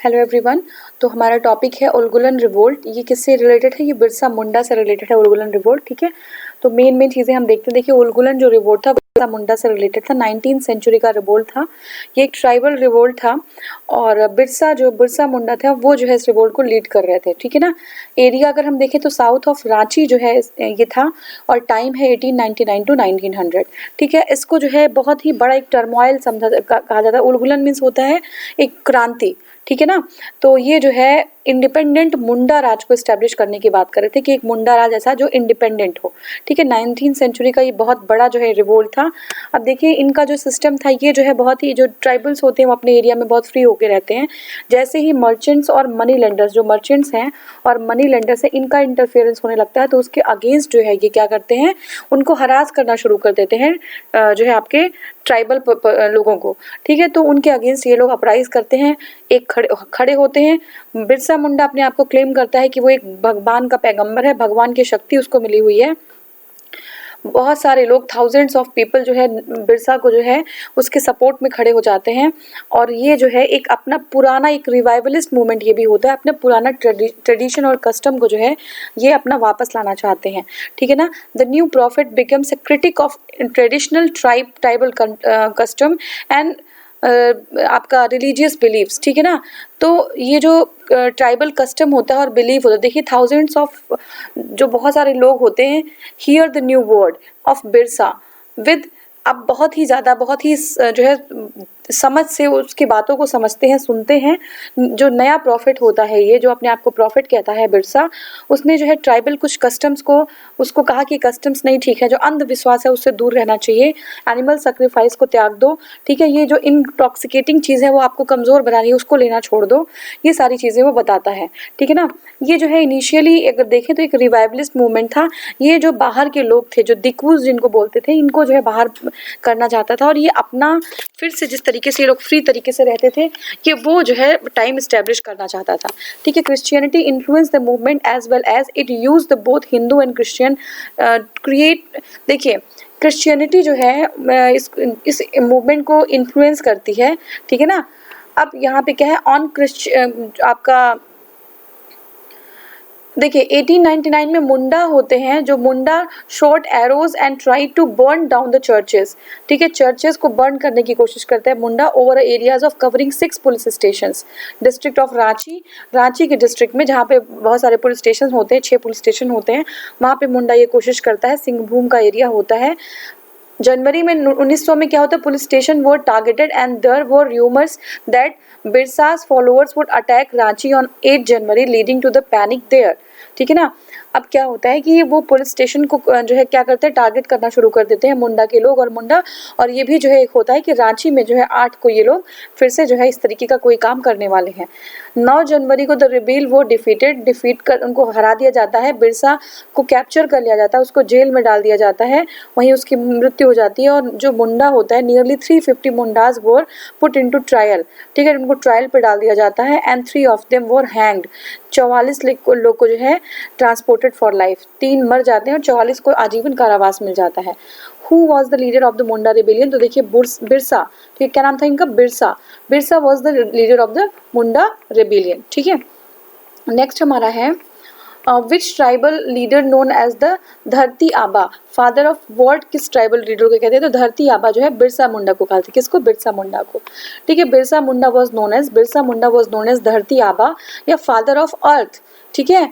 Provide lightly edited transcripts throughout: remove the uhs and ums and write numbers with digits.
Hello everyone. तो हमारा topic है उलगुलन रिवोल्ट। ये किससे रिलेटेड है? ये बिरसा मुंडा से रिलेटेड है उलगुलन रिवोल्ट। ठीक है, तो मेन चीज़ें हम देखते हैं। देखिए, उलगुलन जो रिवोल्ट था बिरसा मुंडा से रिलेटेड था। 19th सेंचुरी का रिवोल्ट था। ये एक ट्राइबल रिवोल्ट था और बिरसा मुंडा था वो जो है इस रिवोल्ट को लीड कर रहे थे। ठीक है ना। एरिया अगर हम देखें तो साउथ ऑफ रांची जो है ये था और टाइम है 1899 टू 1900। ठीक है, इसको जो है बहुत ही बड़ा एक टर्मोइल कहा जाता है। उलगुलन मीन्स होता है एक क्रांति। ठीक है ना। तो ये जो है इंडिपेंडेंट मुंडा राज को एस्टेब्लिश करने की बात कर रहे थे कि एक मुंडा राज ऐसा जो इंडिपेंडेंट हो। ठीक है, 19th सेंचुरी का ये बहुत बड़ा जो है रिवोल्ट था। अब देखिए, इनका जो सिस्टम था ये जो है बहुत ही, जो ट्राइबल्स होते हैं वो अपने एरिया में बहुत फ्री होके रहते हैं। जैसे ही मर्चेंट्स और मनी लेंडर्स, जो मर्चेंट्स हैं और मनी लेंडर्स हैं, इनका इंटरफेरेंस होने लगता है तो उसके अगेंस्ट जो है ये क्या करते हैं, उनको हरास करना शुरू कर देते हैं जो है आपके ट्राइबल लोगों को। ठीक है, तो उनके अगेंस्ट ये लोग अपराइज करते हैं, एक खड़े होते हैं। बिरसा मुंडा अपने आप को क्लेम करता है कि वो एक भगवान का पैगंबर है, भगवान की शक्ति उसको मिली हुई है। बहुत सारे लोग, थाउजेंड्स ऑफ पीपल जो है बिरसा को जो है उसके सपोर्ट में खड़े हो जाते हैं। और ये जो है एक अपना पुराना एक रिवाइवलिस्ट मूवमेंट ये भी होता है, अपना पुराना ट्रेडिशन और कस्टम को जो है ये अपना वापस लाना चाहते हैं। ठीक है ना। The new profit becomes a critic of traditional tribal custom and आपका रिलीजियस बिलीव्स। ठीक है ना। तो ये जो ट्राइबल कस्टम होता है और बिलीव होता है, देखिए थाउजेंड्स ऑफ जो बहुत सारे लोग होते हैं, here the new word of Birsa with, अब बहुत ही ज़्यादा, बहुत ही जो है समझ से उसकी बातों को समझते हैं, सुनते हैं। जो नया प्रॉफिट होता है, ये जो अपने आप को प्रॉफिट कहता है बिरसा, उसने जो है ट्राइबल कुछ कस्टम्स को, उसको कहा कि कस्टम्स नहीं ठीक है, जो अंधविश्वास है उससे दूर रहना चाहिए, एनिमल सेक्रीफाइस को त्याग दो। ठीक है, ये जो इंटॉक्सिकेटिंग चीज़ है वो आपको कमज़ोर बना रही है, उसको लेना छोड़ दो। ये सारी चीज़ें वो बताता है। ठीक है ना। ये जो है इनिशियली अगर देखें तो एक रिवाइवलिस्ट मूवमेंट था। ये जो बाहर के लोग थे, जो दिक्कूज जिनको बोलते थे, इनको जो है बाहर करना चाहता था और ये अपना फिर से जिस तरीके से ये लोग फ्री तरीके से रहते थे कि वो जो है टाइम इस्टेब्लिश करना चाहता था। ठीक है, Christianity influence the movement as well as it use the both Hindu and Christian create. देखिए, क्रिश्चियनिटी जो है इस मूवमेंट को इन्फ्लुएंस करती है। ठीक है ना। अब यहाँ पे क्या है, ऑन आपका देखिए 1899 में मुंडा होते हैं, जो Munda shot arrows and try to burn down the churches. ठीक है, चर्चेस को बर्न करने की कोशिश करता है Munda over areas of covering 6 police station, district of Ranchi के डिस्ट्रिक्ट में जहाँ पे बहुत सारे पुलिस स्टेशन होते हैं, 6 पुलिस स्टेशन होते हैं, वहाँ पे मुंडा ये कोशिश करता है। सिंहभूम का एरिया होता है। जनवरी में 1900 में क्या होता है, police station were targeted and there were rumours that Birsa's followers would attack Ranchi on 8 January leading to the panic there. ठीक है ना। अब क्या होता है कि वो पुलिस स्टेशन को जो है क्या करते हैं, टारगेट करना शुरू कर देते हैं मुंडा के लोग और ये भी जो है एक होता है कि रांची में जो है 8 को ये लोग फिर से जो है इस तरीके का कोई काम करने वाले हैं। 9 जनवरी को द रिबेल वो डिफीट कर उनको हरा दिया जाता है। बिरसा को कैप्चर कर लिया जाता है, उसको जेल में डाल दिया जाता है, वहीं उसकी मृत्यु हो जाती है। और जो मुंडा होता है, नियरली 350 मुंडाज वर पुट इनटू ट्रायल। ठीक है, उनको ट्रायल पे डाल दिया जाता है and 3 of them were hanged. 44 लोग को जो है ट्रांसपोर्टेड फॉर लाइफ, 3 मर जाते हैं और 44 को आजीवन कारावास मिल जाता है। Who was the leader of the Munda rebellion? तो देखिए बिरसा। ठीक है, क्या नाम था इनका? Birsa was the leader of the Munda rebellion. ठीक है, नेक्स्ट हमारा है which tribal leader known as the Dharti Aba father of world. किस ट्राइबल लीडर को कहते हैं? तो धरती आबा जो है बिरसा मुंडा को कहते हैं। किसको? बिरसा मुंडा को। ठीक है, Birsa Munda was known as धरती आबा या फादर ऑफ अर्थ। ठीक है,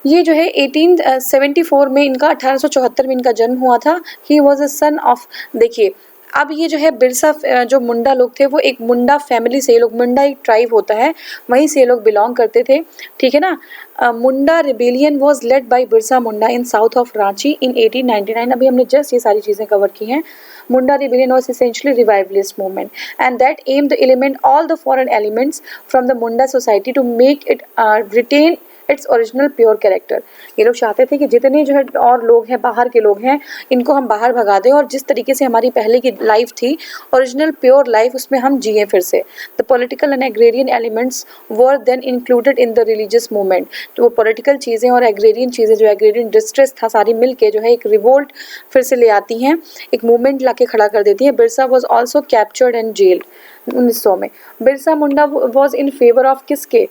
ये जो है 1874 में इनका 1874 में इनका जन्म हुआ था। He was a son of, देखिए अब ये जो है बिरसा जो मुंडा लोग थे वो एक मुंडा फैमिली से, ये लोग, मुंडा एक ट्राइब होता है, वहीं से ये लोग बिलोंग करते थे। ठीक है ना। Munda rebellion was led by Birsa Munda in south of Ranchi in 1899। अभी हमने जस्ट ये सारी चीज़ें कवर की हैं। Munda rebellion was essentially revivalist movement and that aimed to eliminate all the foreign elements from the Munda society to make it retain its original pure character. ये लोग चाहते थे कि जितने जो है और लोग हैं, बाहर के लोग हैं, इनको हम बाहर भगा दें और जिस तरीके से हमारी पहले की लाइफ थी, ओरिजिनल प्योर लाइफ, उसमें हम जिए फिर से। The political and agrarian elements were then included in the religious movement. तो वो पॉलिटिकल चीज़ें और एग्रेरियन चीज़ें, जो एग्रेरियन डिस्ट्रेस था, सारी मिल के जो है एक रिवोल्ट फिर से ले आती हैं, एक मूवमेंट ला के खड़ा कर देती हैं। Birsa was also captured and gelled. 1900 में। Birsa Munda was in favour of किसके,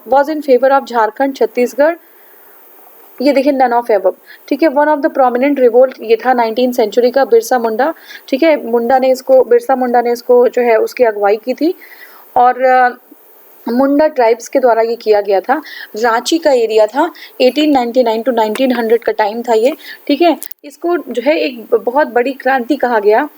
was in favour of Jharkhand, Chhattisgarh, ये देखिए नन ऑफ एबव, ठीक है। One of the prominent revolt ये था 19th सेंचुरी का, बिरसा मुंडा, ठीक है। बिरसा मुंडा ने इसको जो है उसकी अगुवाई की थी और मुंडा ट्राइब्स के द्वारा ये किया गया था। रांची का एरिया था, 1899 टू 1900 का टाइम था ये, ठीक है। इसको जो है एक बहुत बड़ी क्रांति कहा गया।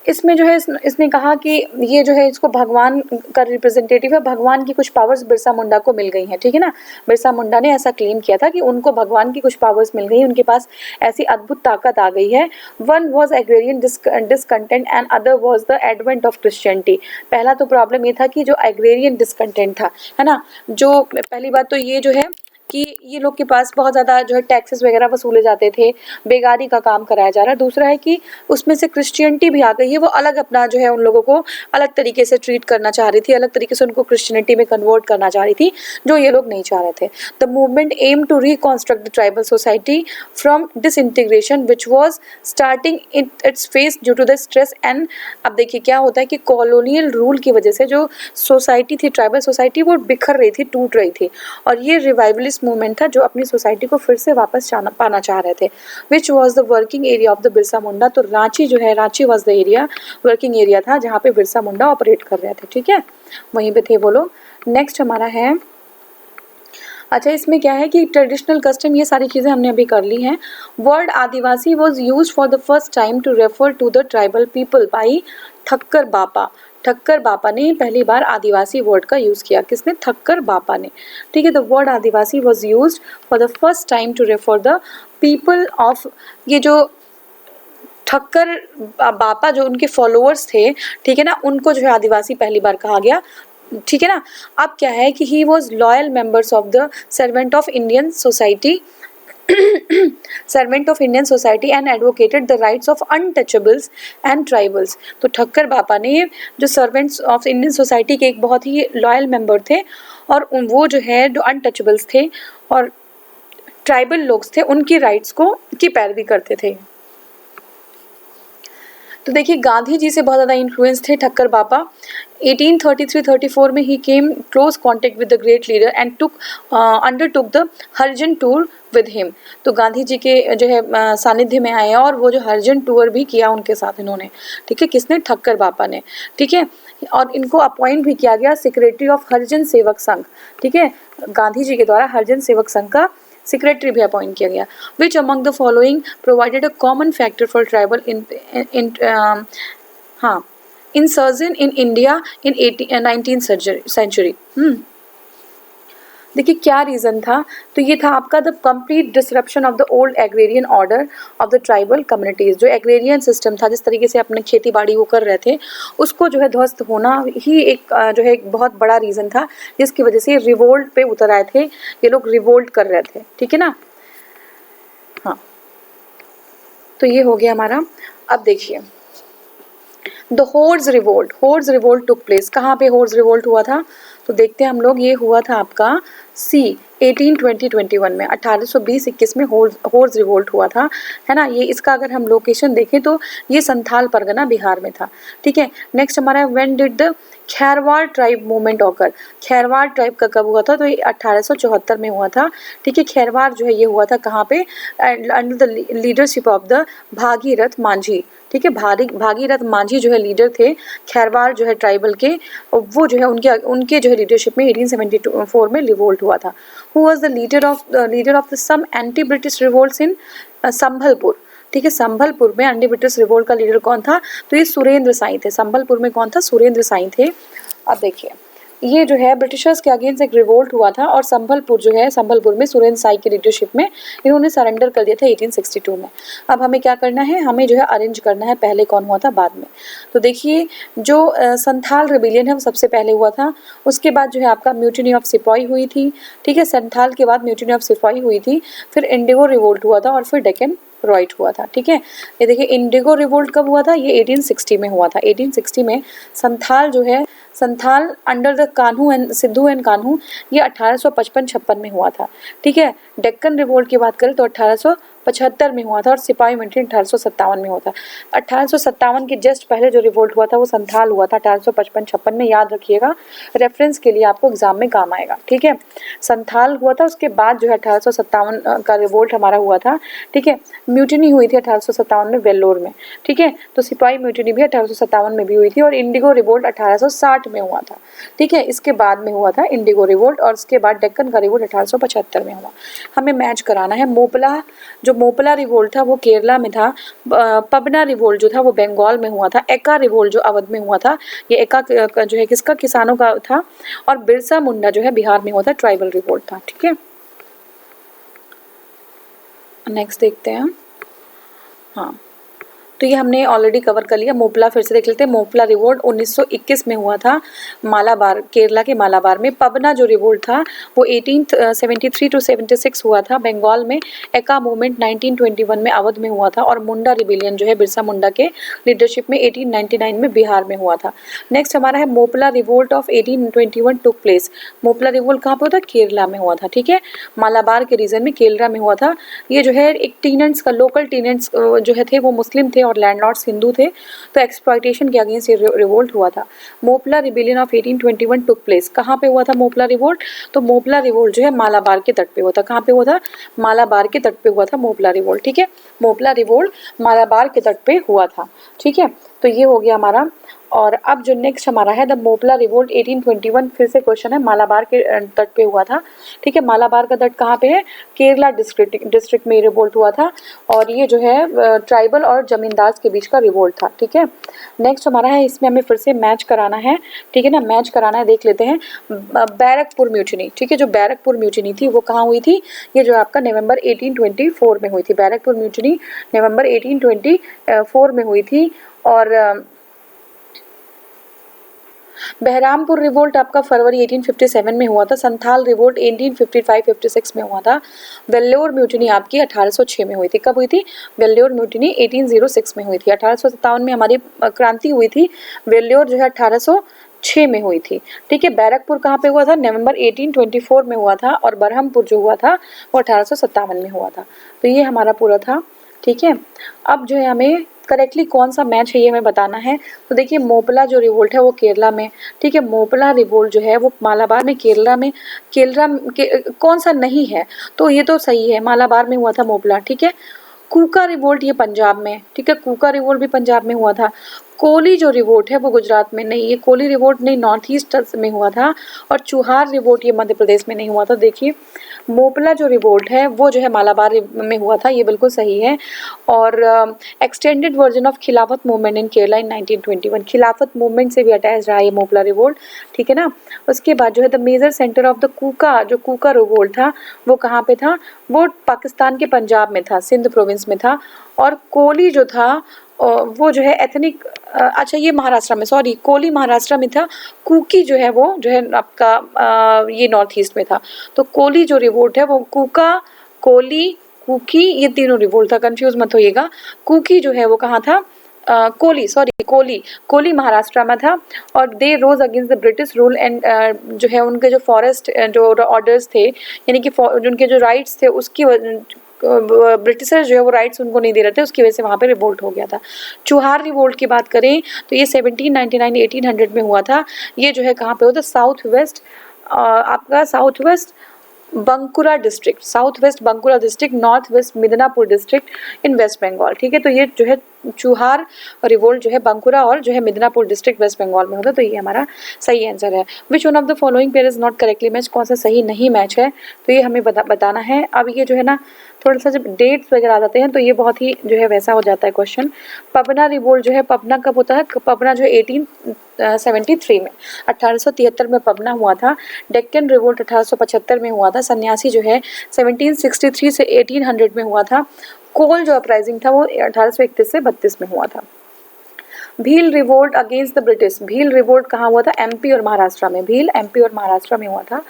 इसमें जो है इसने कहा कि ये जो है इसको भगवान का रिप्रेजेंटेटिव है, भगवान की कुछ पावर्स बिरसा मुंडा को मिल गई हैं, ठीक है ना। बिरसा मुंडा ने ऐसा क्लेम किया था कि उनको भगवान की कुछ पावर्स मिल गई, उनके पास ऐसी अद्भुत ताकत आ गई है। One was agrarian discontent and other was the advent of Christianity. पहला तो प्रॉब्लम ये था कि जो एग्रेरियन डिसकंटेंट था, है ना, जो पहली बात तो ये जो है कि ये लोग के पास बहुत ज़्यादा जो है टैक्सेस वगैरह वसूले जाते थे, बेगारी का काम कराया जा रहा है। दूसरा है कि उसमें से क्रिश्चियनिटी भी आ गई है, वो अलग अपना जो है उन लोगों को अलग तरीके से ट्रीट करना चाह रही थी, अलग तरीके से उनको क्रिश्चियनिटी में कन्वर्ट करना चाह रही थी, जो ये लोग नहीं चाह रहे थे। The movement aim to reconstruct the tribal society from disintegration which was starting in its phase due to the stress and. अब देखिए क्या होता है कि कॉलोनियल रूल की वजह से जो सोसाइटी थी, ट्राइबल सोसाइटी, वो बिखर रही थी, टूट रही थी, और ये रिवाइवलिस्ट मूवमेंट था जो अपनी सोसाइटी को फिर से वापस पाना चाह रहे थे। Which was the working area of the Birsa Munda. तो रांची जो है, Ranchi was the area, working area था जहाँ पे बिरसा मुंडा ऑपरेट कर रहे थे, ठीक है, वहीं पे थे वो लोग। नेक्स्ट हमारा है, अच्छा इसमें क्या है कि ट्रेडिशनल कस्टम, ये सारी चीज़ें हमने अभी कर ली हैं। Word Adivasi was use for the first time to refer to the tribal people by Thakkar Bapa. Thakkar बापा ने पहली बार आदिवासी वर्ड का यूज़ किया, किसने, ठक्कर बापा ने, ठीक है। The word Adivasi was use for the first time to refer the people of, ये जो ठक्कर बापा जो उनके फॉलोअर्स थे, ठीक है ना, उनको जो है आदिवासी पहली बार कहा गया, ठीक है ना। अब क्या है कि he was loyal members of the servant of Indian society servant of Indian society and advocated the rights of untouchables and tribals. तो ठक्कर बापा ने जो सर्वेंट्स ऑफ इंडियन सोसाइटी के एक बहुत ही लॉयल मेंबर थे, और वो जो है जो अनटचेबल्स थे और ट्राइबल लोग थे, उनकी राइट्स को की पैरवी करते थे। तो देखिए गांधी जी से बहुत ज़्यादा इन्फ्लुएंस थे ठक्कर बापा। 1833-34 में ही came close contact with the great leader and undertook the Harijan tour with him. तो गांधी जी के जो है सानिध्य में आए और वो जो हरिजन टूर भी किया उनके साथ इन्होंने, ठीक है, किसने, ठक्कर बापा ने, ठीक है। और इनको अपॉइंट भी किया गया सेक्रेटरी ऑफ हरिजन सेवक संघ, ठीक है, गांधी जी के द्वारा हरिजन सेवक संघ का सेक्रेटरी भी अपॉइंट किया गया। Which among the following provided a common factor for tribal insurgence in India in 19th century. देखिए क्या रीज़न था, तो ये था आपका the complete disruption of the old agrarian order of the tribal communities. जो एग्रेरियन सिस्टम था, जिस तरीके से अपने खेती बाड़ी वो कर रहे थे, उसको जो है ध्वस्त होना ही एक जो है एक बहुत बड़ा रीज़न था, जिसकी वजह से रिवोल्ट पे उतर आए थे, ये लोग रिवोल्ट कर रहे थे, ठीक है ना। हाँ, तो ये हो गया हमारा। अब देखिए the horse revolt took place. कहाँ पे होर्स रिवोल्ट हुआ था, तो देखते हैं हम लोग। ये हुआ था आपका सी 1820-21 में, 1820-21 में होर्स रिवोल्ट हुआ था, है ना। ये इसका अगर हम लोकेशन देखें तो ये संथाल परगना बिहार में था, ठीक है। नेक्स्ट हमारा when did the Kherwar tribe movement occur. Kherwar tribe का कब हुआ था, तो ये 1874 में हुआ था, ठीक है। खैरवाड़ जो है ये हुआ था कहाँ पे, under the leadership of the Bhagirath Manjhi, ठीक है। भागीरथ मांझी जो है लीडर थे खैरवाड़ जो है ट्राइबल के, वो जो है उनके जो है लीडरशिप में 1874 में रिवोल्ट हुआ था। Who was the leader of the some anti British revolts in Sambalpur, ठीक है। संभलपुर में एंटी ब्रिटिश रिवोल्ट का लीडर कौन था, तो ये सुरेंद्र साई थे। संभलपुर में कौन था, सुरेंद्र साई थे। अब देखिए ये जो है ब्रिटिशर्स के अगेंस्ट एक रिवोल्ट हुआ था, और संभलपुर जो है, संभलपुर में सुरेंद्र साई की लीडरशिप में इन्होंने सरेंडर कर दिया था 1862 में। अब हमें क्या करना है, हमें जो है अरेंज करना है पहले कौन हुआ था बाद में। तो देखिए जो संथाल रिबेलियन है वो सबसे पहले हुआ था, उसके बाद जो है आपका म्यूटिनी ऑफ सिपाही हुई थी, ठीक है। संथाल के बाद म्यूटिनी ऑफ सिपाही हुई थी, फिर इंडिगो रिवोल्ट हुआ था, और फिर डेक्कन रॉयट हुआ था, ठीक है। ये देखिए इंडिगो रिवोल्ट कब हुआ था, ये 1860 में हुआ था। 1860 में संथाल जो है, Santhal under the Kanhu and Sidhu and Kanhu, ये 1855-56 में हुआ था, ठीक है। डेक्कन रिवोल्ट की बात करें तो 1875 में हुआ था और सिपाही म्यूटिनी 1857 में हुआ था। 1857 के जस्ट पहले जो रिवोल्ट हुआ था वो संथाल हुआ था 1855-56 में, याद रखिएगा, रेफरेंस के लिए आपको एग्जाम में काम आएगा, ठीक है। संथाल हुआ था, उसके बाद जो है 1857 का रिवोल्ट हमारा हुआ था, ठीक है। म्यूटिनी हुई थी 1857 में वेल्लोर में, ठीक है। तो सिपाही म्यूटिनी भी 1857 में भी हुई थी और इंडिगो रिवोल्ट 1860 में हुआ था, ठीक है। इसके बाद में हुआ था इंडिगो रिवोल्ट और उसके बाद डेक्कन का रिवोल्ट 1875 में हुआ। हमें मैच कराना है मोपला, जो मोपला रिवोल्ट था वो केरला में था, पबना रिवोल्ट जो था वो बंगाल में हुआ था, एका रिवोल्ट जो अवध में हुआ था, ये एका जो है किसका, किसानों का था, और बिरसा मुंडा जो है बिहार में हुआ था, ट्राइबल रिवोल्ट था, ठीक है। नेक्स्ट देखते हैं, हाँ, तो ये हमने ऑलरेडी कवर कर लिया। मोपला फिर से देख लेते हैं। मोपला रिवोल्ट 1921 में हुआ था मालाबार, केरला के मालाबार में। पबना जो रिवोल्ट था वो 1873 टू 76 हुआ था बंगाल में। एका मूवमेंट 1921 में अवध में हुआ था और मुंडा रिबेलियन जो है बिरसा मुंडा के लीडरशिप में 1899 में बिहार में हुआ था। नेक्स्ट हमारा है Moplah revolt of 1821 took place. Moplah revolt कहाँ पे हुआ था, केरला में हुआ था, ठीक है। मालाबार के रीजन में केरला में हुआ था। ये जो है एक टीनेंट्स का, लोकल टीनेंट्स जो है थे वो मुस्लिम थे और लैंडलॉर्ड्स हिंदू थे, तो एक्सप्लॉइटेशन के अगेंस्ट ये रिवोल्ट हुआ था। Moplah rebellion of 1821 took place. कहाँ पे हुआ था मोपला रिवोल्ट, तो मोपला रिवोल्ट जो है मालाबार के तट पे हुआ था। कहाँ पे हुआ था, मालाबार के तट पे हुआ था मोपला रिवोल्ट, ठीक है। मोपला रिवोल्ट मालाबार के तट पे हुआ था, ठीक है। तो ये हो गया हमारा। और अब जो नेक्स्ट हमारा है द मोपला रिवोल्ट 1821, फिर से क्वेश्चन है, मालाबार के तट पे हुआ था, ठीक है। मालाबार का तट कहाँ पे है, केरला डिस्ट्रिक्ट में रिवोल्ट हुआ था और ये जो है ट्राइबल और जमींदार के बीच का रिवोल्ट था, ठीक है। नेक्स्ट हमारा है, इसमें हमें फिर से मैच कराना है, ठीक है ना, मैच कराना है। देख लेते हैं बैरकपुर म्यूटिनी, ठीक है। जो बैरकपुर म्यूटिनी थी वो कहाँ हुई थी, ये जो आपका नवंबर 1824 में हुई थी। बैरकपुर म्यूटिनी नवंबर 1824 में हुई थी। और बहरामपुर रिवोल्ट आपका फरवरी 1857 में हुआ था। संथाल रिवोल्ट 1855-56 में हुआ था। वेल्लोर म्यूटिनी आपकी 1806 में हुई थी। कब हुई थी, वेल्लोर म्यूटिनी 1806 में हुई थी। 1857 में हमारी क्रांति हुई थी, वेल्लोर जो है 1806 में हुई थी, ठीक है। बैरकपुर कहाँ पे हुआ था, नवंबर 1824 में हुआ था और बरहमपुर जो हुआ था वो 1857 में हुआ था। तो ये हमारा पूरा था, ठीक है। अब जो है हमें करेक्टली कौन सा मैच है ये हमें बताना है। तो देखिए मोपला जो रिवोल्ट है वो केरला में, ठीक है। मोपला रिवोल्ट जो है वो मालाबार में, केरला में, कौन सा नहीं है, तो ये तो सही है, मालाबार में हुआ था मोपला, ठीक है। कूका रिवोल्ट ये पंजाब में, ठीक है, कूका रिवोल्ट भी पंजाब में हुआ था। कोली जो रिवोल्ट है वो गुजरात में नहीं, ये कोली रिवोल्ट नहीं, नॉर्थ ईस्ट में हुआ था। और चुहार रिवोल्ट ये मध्य प्रदेश में नहीं हुआ था। देखिए मोपला जो रिवोल्ट है वो जो है मालाबार में हुआ था, ये बिल्कुल सही है। और एक्सटेंडेड वर्जन ऑफ खिलाफत मूवमेंट इन केरला इन 1921, खिलाफत मूवमेंट से भी अटैच रहा ये मोपला रिवोल्ट, ठीक है ना। उसके बाद जो है the major centre of the Kuka, जो कूका रिवोल्ट था वो कहाँ पे था, वो पाकिस्तान के पंजाब में था, सिंध प्रोविंस में था। और कोली जो था वो जो है एथनिक, अच्छा ये महाराष्ट्र में, सॉरी कोली महाराष्ट्र में था। कुकी जो है वो जो है आपका ये नॉर्थ ईस्ट में था। तो कोली जो रिवोल्ट है वो कूका, कोली, कुकी ये तीनों रिवोल्ट था, कंफ्यूज मत होइएगा। कुकी जो है वो कहाँ था, कोली महाराष्ट्र में था। और they rose against the British rule and जो है उनके जो फॉरेस्ट जो ऑर्डर्स थे, यानी कि उनके जो राइट्स थे उसकी ब्रिटिशर जो है वो राइट्स उनको नहीं दे रहे थे, उसकी वजह से वहाँ पे रिवोल्ट हो गया था। चुहार रिवोल्ट की बात करें तो ये 1799-1800 में हुआ था। ये जो है कहाँ पे होता, साउथ वेस्ट आपका south west Bankura district, south west Bankura district, north west Midnapur district in West Bengal, ठीक है। तो ये जो है चुहार रिवोल्ट जो है बंकुरा और जो है मिदनापुर डिस्ट्रिक्ट वेस्ट बंगाल में होता है। तो ये हमारा सही आंसर है। Which one of the following pair is not correctly match, कौन सा सही नहीं मैच है, तो ये हमें बताना है। अब ये जो है ना थोड़ा सा जब डेट्स वगैरह आ जाते हैं तो ये बहुत ही जो है वैसा हो जाता है क्वेश्चन। पबना रिवोल्ट जो है, पबना कब होता है, पबना जो है 1873 में, 1873 में पबना हुआ था। डेक्कन रिवोल्ट 1875 में हुआ था। सन्यासी जो है 1763 से 1800 में हुआ था। कोल जो अपराइजिंग था वो 1831 से 32 में हुआ था। Bhil revolt against the British, Bhil revolt कहाँ हुआ था, एमपी और महाराष्ट्र में, भील एमपी और महाराष्ट्र में हुआ था।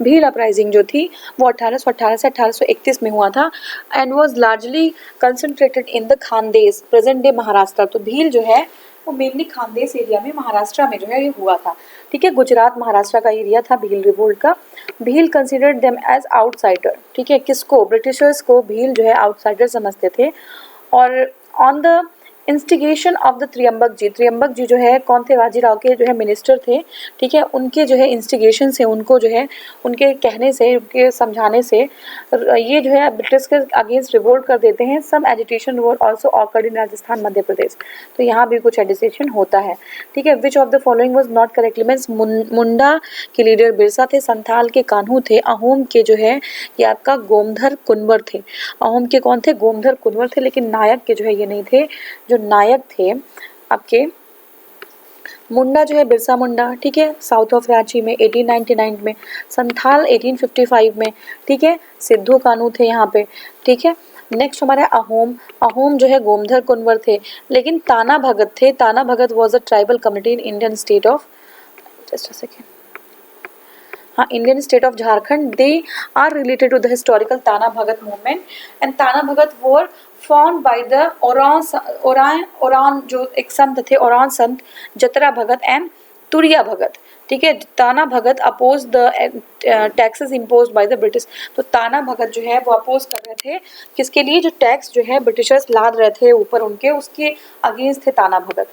भील अपराइजिंग जो थी वो 1818 से 1831 में हुआ था and was largely concentrated in the Khandesh, present day Maharashtra. तो भील जो है वो मेनली खानदेश एरिया में महाराष्ट्र में जो है ये हुआ था, ठीक है। गुजरात महाराष्ट्र का एरिया था भील रिवोल्ट का। Bhil considered them as outsider, ठीक है। किसको? ब्रिटिशर्स को भील जो है आउटसाइडर समझते थे। और on the instigation of the Trimbak ji जो है कौन थे? बाजीराव के जो है मिनिस्टर थे, ठीक है। उनके जो है इंस्टिगेशन से, उनको जो है उनके कहने से, उनके समझाने से ये जो है ब्रिटिश के अगेंस्ट रिवोल्ट कर देते हैं। Some agitation revolt also occurred in Rajasthan, Madhya Pradesh, तो यहाँ भी कुछ एजिटेशन होता है, ठीक है। Which of the following was not correctly means Munda के लीडर बिरसा थे, संथाल के कान्हू थे, अहोम के जो है ये आपका गोमधर कुंवर थे। अहोम के कौन थे? गोमधर कुंवर थे, लेकिन नायक के जो है ये नहीं थे। जो नायक थे आपके मुंडा जो है बिरसा मुंडा, ठीक है, साउथ ऑफ रांची में 1899 में, संथाल 1855 में, ठीक है, सिद्धू कानू थे यहाँ पे, ठीक है। नेक्स्ट हमारा अहोम, अहोम जो है गोमधर कुंवर थे, लेकिन ताना भगत थे। Tana Bhagat was a tribal community in Indian state of, just a second, हाँ, Indian state of Jharkhand. They are related to the historical Tana Bhagat movement and Tana Bhagat were formed by the Oraon जो एक संत थे, Ouran Sant, Jatra Bhagat and तुरिया भगत, ठीक है। Tana Bhagat oppose the taxes imposed by the British, तो ताना भगत जो है वो अपोज कर रहे थे किसके लिए? जो टैक्स जो है ब्रिटिशर्स लाद रहे थे ऊपर उनके, उसके अगेंस्ट थे ताना भगत।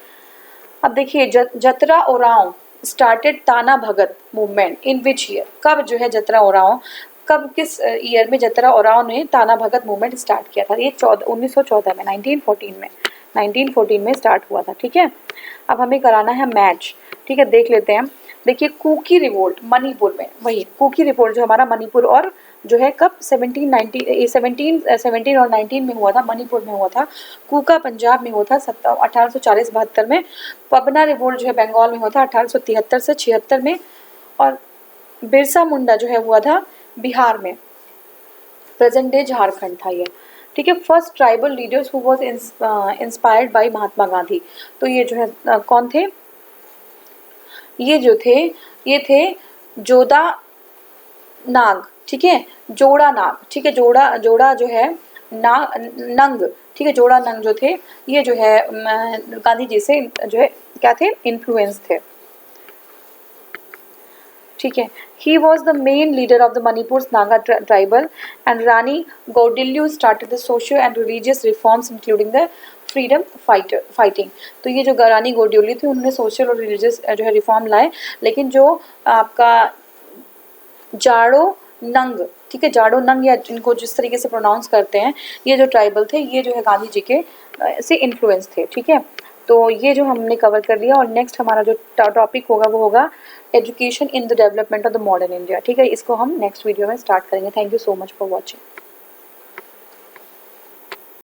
अब देखिए जतरा ओराव स्टार्टेड ताना Bhagat movement in which year, कब जो है जतरा ओराव, कब किस ईयर में जतरा ओराव ने ताना भगत मूवमेंट स्टार्ट किया था? ये 1914 में, 1914 में स्टार्ट हुआ था, ठीक है। अब हमें कराना है मैच, ठीक है, देख लेते हैं। देखिए कुकी रिवोल्ट मणिपुर में, वही कुकी रिवोल्ट जो हमारा मणिपुर और जो है कब 17 और 19 में हुआ था, मणिपुर में हुआ था। कूका पंजाब में हुआ था 1840-72 में। पबना रिवोल्ट जो है बंगाल में हुआ था 1873 से 76 में। और बिरसा मुंडा जो है हुआ था बिहार में, प्रेजेंट डे झारखंड था ये, ठीक है। First tribal leaders who was inspired by Mahatma Gandhi, तो ये जो है कौन थे? ये जो थे ये थे जोधा नाग, ठीक है, जोड़ा नाग, ठीक है, जोड़ा जो है नंग, ठीक है, जोड़ा नंग जो थे ये जो है गांधी जी से जो है क्या थे? इन्फ्लुएंस थे, ठीक है। He was the main leader of the Manipur Naga tribal and Rani Gaidinliu started the socio and religious reforms including the freedom fighting, तो ये जो रानी गौडिल्यू थी उन्होंने सोशल और रिलीजियस जो है रिफॉर्म लाए, लेकिन जो आपका जाड़ो नंग, ठीक है, जाड़ो नंग या इनको जिस तरीके से प्रोनाउंस करते हैं, ये जो ट्राइबल थे ये जो है गांधी जी के से इन्फ्लुएंस थे, ठीक है। तो ये जो हमने कवर कर लिया। और नेक्स्ट हमारा जो टॉपिक होगा वो होगा education in the development of the modern India, ठीक है। इसको हम नेक्स्ट वीडियो में स्टार्ट करेंगे। Thank you so much for watching.